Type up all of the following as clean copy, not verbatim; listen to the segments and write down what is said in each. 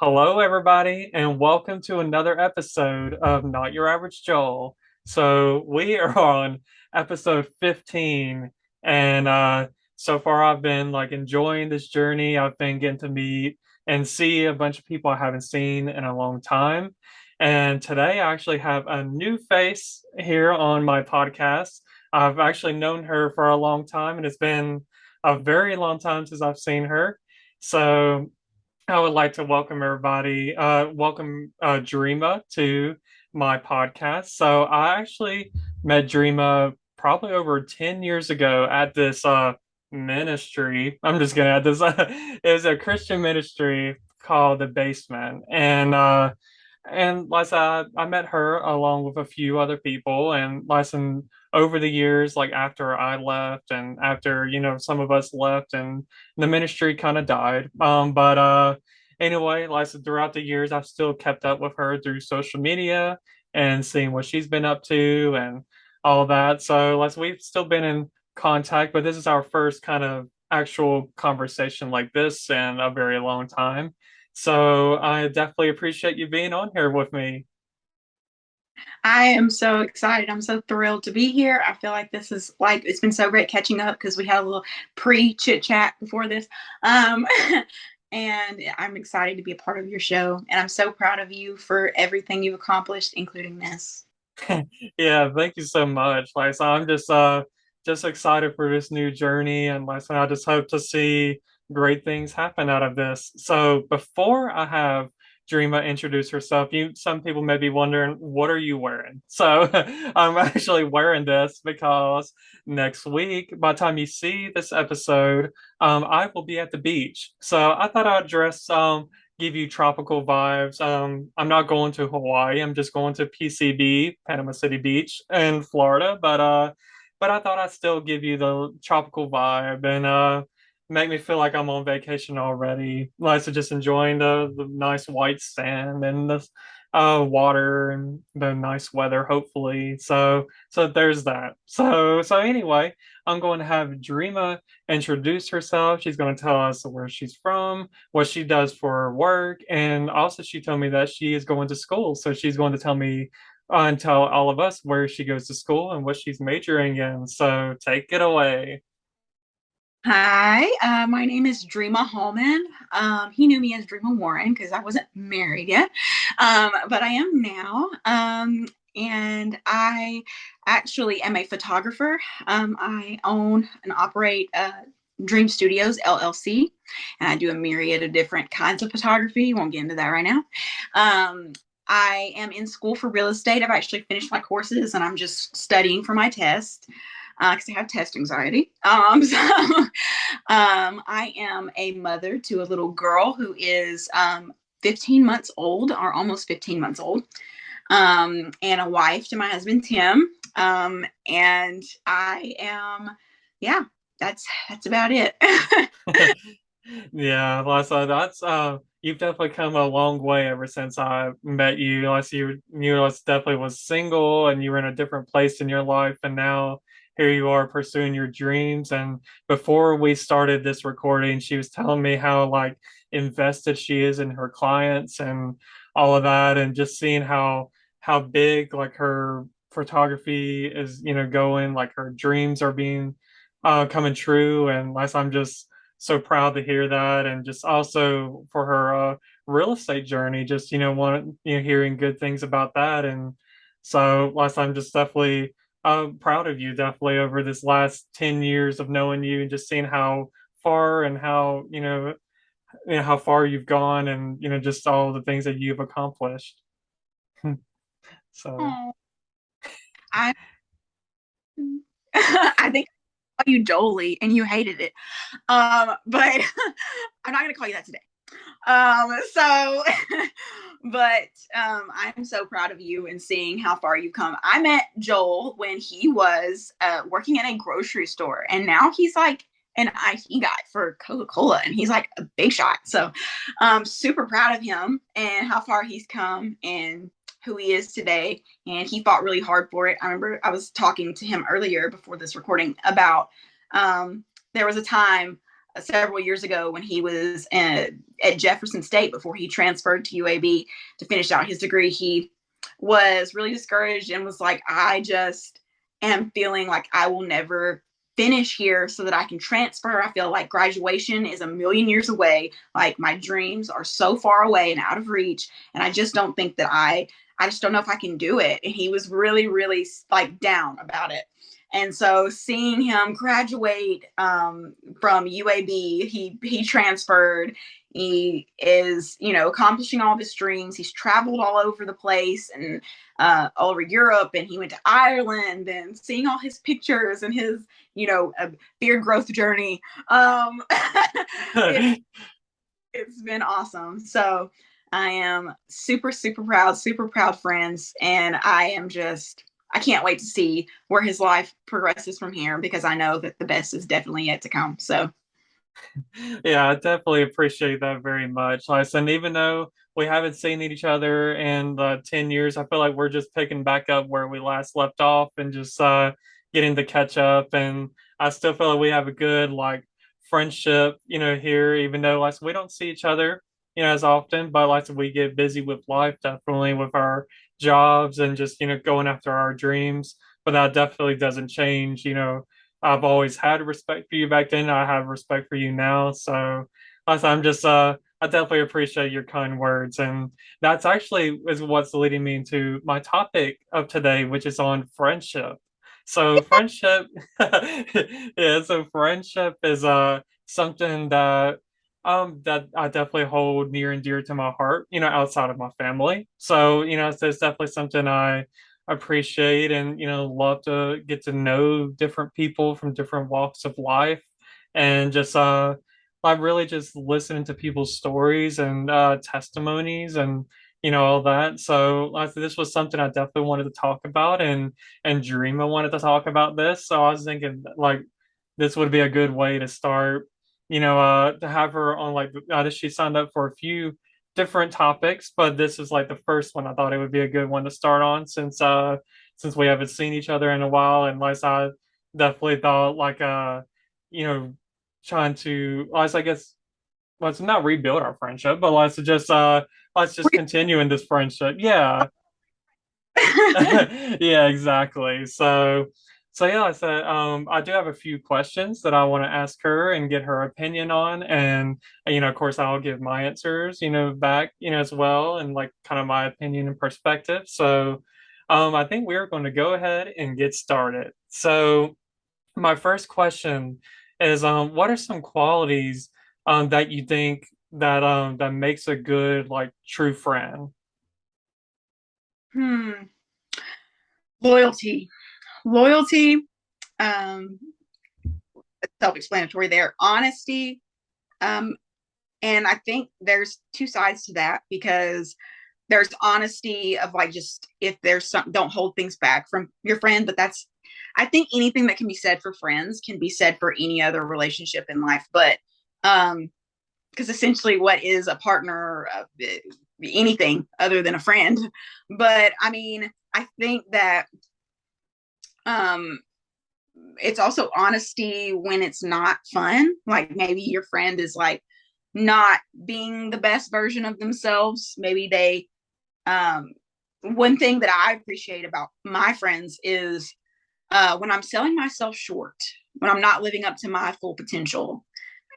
Hello, everybody, and welcome to another episode of Not Your Average Joel. So, we are on episode 15, and so far I've been like enjoying this journey. I've been getting to meet and see a bunch of people I haven't seen in a long time. And today I actually have a new face here on my podcast. I've actually known her for a long time, and it's been a very long time since I've seen her. So, I would like to welcome everybody, welcome Dreama to my podcast. So I actually met Dreama probably over 10 years ago at this ministry. I'm just gonna add this. It was a Christian ministry called The Basement. And like I met her along with a few other people. And over the years, like after I left and after, some of us left and the ministry kind of died. But anyway, like I said, throughout the years, I've still kept up with her through social media and seeing what she's been up to and all that. So like we've still been in contact, but this is our first kind of actual conversation like this in a very long time. So I definitely appreciate you being on here with me. I am so excited. I'm so thrilled to be here. I feel like this is like it's been so great catching up because we had a little pre chit chat before this. Um, and I'm excited to be a part of your show. And I'm so proud of you for everything you've accomplished, including this. Yeah, thank you so much. Like, so I'm just excited for this new journey, and like, so I just hope to see great things happen out of this. So before I have Dreama introduce herself, some people may be wondering, what are you wearing? So I'm actually wearing this because next week, by the time you see this episode, I will be at the beach. So I thought I'd dress give you tropical vibes. I'm not going to Hawaii. I'm just going to PCB, Panama City Beach in Florida. But I thought I'd still give you the tropical vibe and make me feel like I'm on vacation already. Like so just enjoying the nice white sand and the water and the nice weather, hopefully. So there's that. So anyway, I'm going to have Dreama introduce herself. She's going to tell us where she's from, what she does for work, and also she told me that she is going to school. So she's going to tell me and tell all of us where she goes to school and what she's majoring in. So take it away. Hi, my name is Dreama Hallman. He knew me as Dreama Warren because I wasn't married yet, but I am now. And I actually am a photographer. I own and operate Dream Studios LLC, and I do a myriad of different kinds of photography. Won't get into that right now. Um, I am in school for real estate. I've actually finished my courses, and I'm just studying for my test because I have test anxiety. I am a mother to a little girl who is 15 months old, or almost 15 months old, and a wife to my husband Tim. And I am, yeah, that's about it. Yeah, Lisa, that's you've definitely come a long way ever since I met you. Like you definitely was single and you were in a different place in your life, and now here you are pursuing your dreams. And before we started this recording, she was telling me how like invested she is in her clients and all of that, and just seeing how big like her photography is, going, like her dreams are being coming true. And like I'm just so proud to hear that, and just also for her real estate journey, just hearing good things about that. And so last I'm just definitely proud of you, definitely over this last 10 years of knowing you and just seeing how far and how how far you've gone, and just all the things that you've accomplished. So Oh, I I think I called you Jolie and you hated it. But I'm not gonna call you that today. So but I'm so proud of you and seeing how far you've come. I met Joel when he was working in a grocery store, and now he's like an IT guy for Coca-Cola, and he's like a big shot. So super proud of him and how far he's come and who he is today. And he fought really hard for it. I remember I was talking to him earlier before this recording about there was a time several years ago when he was at Jefferson State before he transferred to UAB to finish out his degree. He was really discouraged and was like, I just am feeling like I will never finish here so that I can transfer. I feel like graduation is a million years away. Like my dreams are so far away and out of reach. And I just don't think that I just don't know if I can do it. And he was really, really like down about it. And so seeing him graduate from UAB, he transferred. He is, accomplishing all of his dreams. He's traveled all over the place and all over Europe, and he went to Ireland. And seeing all his pictures and his, beard growth journey, it, it's been awesome. So I am super, super proud friends, and I can't wait to see where his life progresses from here because I know that the best is definitely yet to come. So Yeah, I definitely appreciate that very much. Like I said, even though we haven't seen each other in 10 years, I feel like we're just picking back up where we last left off and just getting to catch up. And I still feel like we have a good like friendship, here, even though like we don't see each other, as often, but like we get busy with life, definitely with our jobs and just, going after our dreams. But that definitely doesn't change, I've always had respect for you back then. I have respect for you now. So I'm just I definitely appreciate your kind words. And that's actually is what's leading me into my topic of today, which is on friendship. So friendship yeah, so friendship is something that I definitely hold near and dear to my heart, outside of my family. So, it's definitely something I appreciate and love to get to know different people from different walks of life and just I really just listening to people's stories and testimonies and all that. So this was something I definitely wanted to talk about, and Dreama wanted to talk about this, so I was thinking like this would be a good way to start, to have her on like she signed up for a few different topics, but this is like the first one. I thought it would be a good one to start on since we haven't seen each other in a while, and like I definitely thought like you know trying to I guess let's not rebuild our friendship, but let's just continue in this friendship. Yeah. Yeah, exactly. So yeah, I said I do have a few questions that I want to ask her and get her opinion on, and of course, I'll give my answers, back, as well, and like kind of my opinion and perspective. So, I think we're going to go ahead and get started. So, my first question is, what are some qualities that you think that makes a good like true friend? hmm, loyalty, loyalty, um, self-explanatory there. Honesty, um, and I think there's two sides to that because there's honesty of like just if there's some don't hold things back from your friend, but that's I think anything that can be said for friends can be said for any other relationship in life. But because essentially, what is a partner? Anything other than a friend. But I mean, I think that um, it's also honesty when it's not fun. Like maybe your friend is like not being the best version of themselves. Maybe they um, one thing that I appreciate about my friends is when I'm selling myself short, when I'm not living up to my full potential,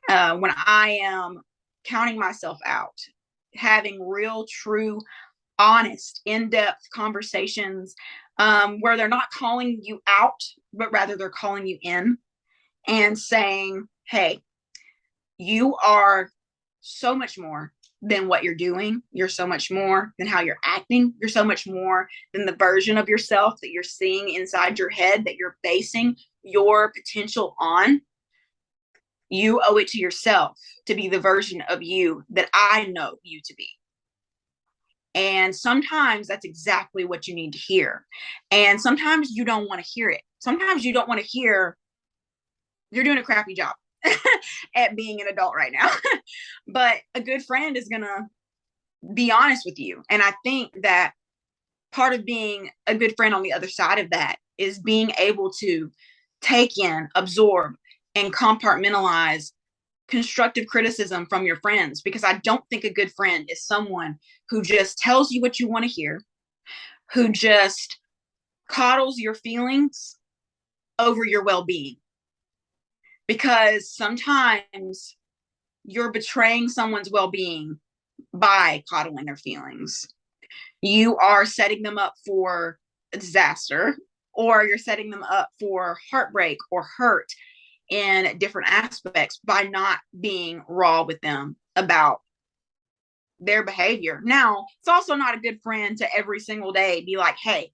when I am counting myself out, having real, true, honest, in depth conversations where they're not calling you out, but rather they're calling you in and saying, hey, you are so much more than what you're doing. You're so much more than how you're acting. You're so much more than the version of yourself that you're seeing inside your head that you're basing your potential on. You owe it to yourself to be the version of you that I know you to be. And sometimes that's exactly what you need to hear. And sometimes you don't want to hear it. Sometimes you don't want to hear you're doing a crappy job at being an adult right now. But a good friend is going to be honest with you. And I think that part of being a good friend on the other side of that is being able to take in, absorb, and compartmentalize constructive criticism from your friends, because I don't think a good friend is someone who just tells you what you want to hear, who just coddles your feelings over your well-being, because sometimes you're betraying someone's well-being by coddling their feelings. You are setting them up for a disaster, or you're setting them up for heartbreak or hurt in different aspects by not being raw with them about their behavior. Now, it's also not a good friend to every single day be like, hey,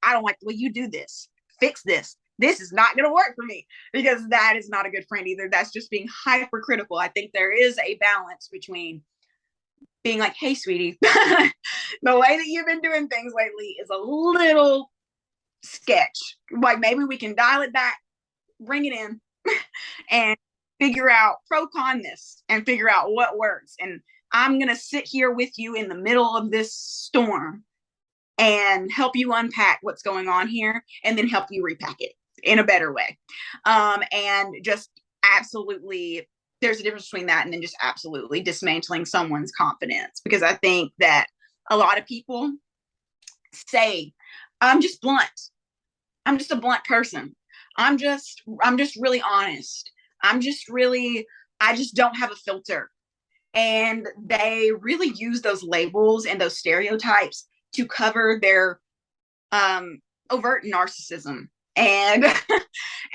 I don't like the way you do this. Fix this. This is not going to work for me, because that is not a good friend either. That's just being hypercritical. I think there is a balance between being like, hey, sweetie, the way that you've been doing things lately is a little sketch. Like, maybe we can dial it back, bring it in, and figure out pro con this and figure out what works. And I'm going to sit here with you in the middle of this storm and help you unpack what's going on here, and then help you repack it in a better way. And just absolutely, there's a difference between that and then just absolutely dismantling someone's confidence. Because I think that a lot of people say, I'm just blunt. I'm just a blunt person. I'm just really honest. I just don't have a filter. And they really use those labels and those stereotypes to cover their overt narcissism and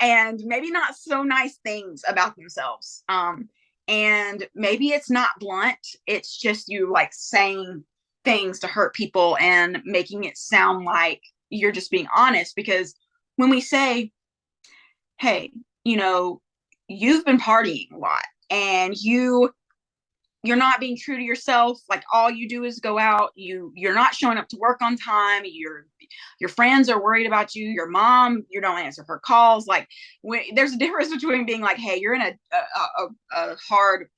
and maybe not so nice things about themselves. And maybe it's not blunt, it's just you like saying things to hurt people and making it sound like you're just being honest. Because when we say, hey, you've been partying a lot, and you're not being true to yourself, like all you do is go out, you're not showing up to work on time, your friends are worried about you, your mom, you don't answer her calls. Like, there's a difference between being like, hey, you're in a hard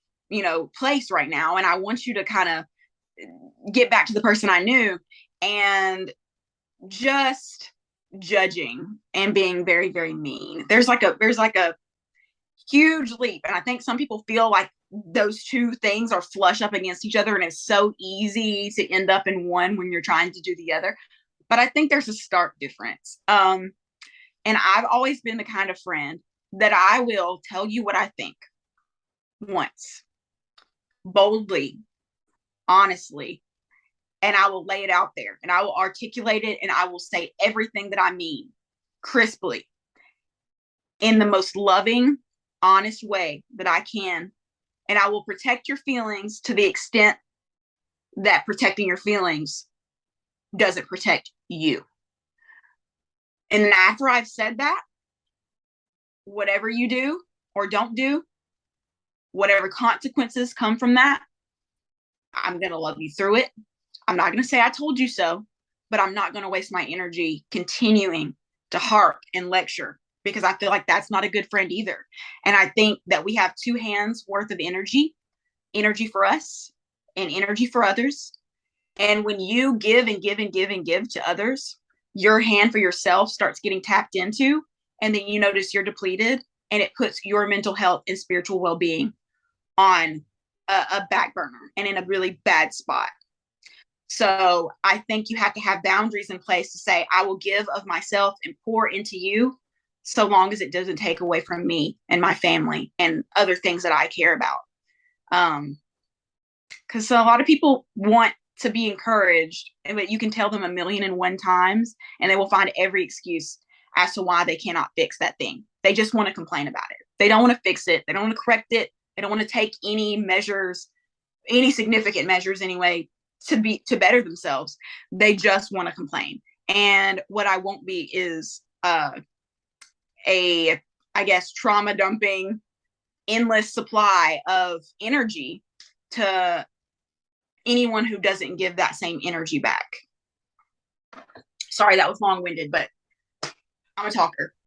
place right now, and I want you to kind of get back to the person I knew, and just judging and being very, very mean. There's like a huge leap, and I think some people feel like those two things are flush up against each other, and it's so easy to end up in one when you're trying to do the other. But I think there's a stark difference. And I've always been the kind of friend that I will tell you what I think once, boldly, honestly, and I will lay it out there, and I will articulate it, and I will say everything that I mean crisply, in the most loving, honest way that I can. And I will protect your feelings to the extent that protecting your feelings doesn't protect you. And then after I've said that, whatever you do or don't do, whatever consequences come from that, I'm going to love you through it. I'm not going to say I told you so, but I'm not going to waste my energy continuing to harp and lecture, because I feel like that's not a good friend either. And I think that we have two hands worth of energy for us and energy for others. And when you give and give and give and give to others, your hand for yourself starts getting tapped into, and then you notice you're depleted, and it puts your mental health and spiritual well-being on a back burner and in a really bad spot. So I think you have to have boundaries in place to say, I will give of myself and pour into you, so long as it doesn't take away from me and my family and other things that I care about. Because a lot of people want to be encouraged, but you can tell them 1,000,001 times, and they will find every excuse as to why they cannot fix that thing. They just want to complain about it. They don't want to fix it. They don't want to correct it. They don't want to take any measures, any significant measures anyway, to better themselves. They just want to complain. And what I won't be is I guess, trauma dumping, endless supply of energy to anyone who doesn't give that same energy back. Sorry, that was long-winded, but I'm a talker.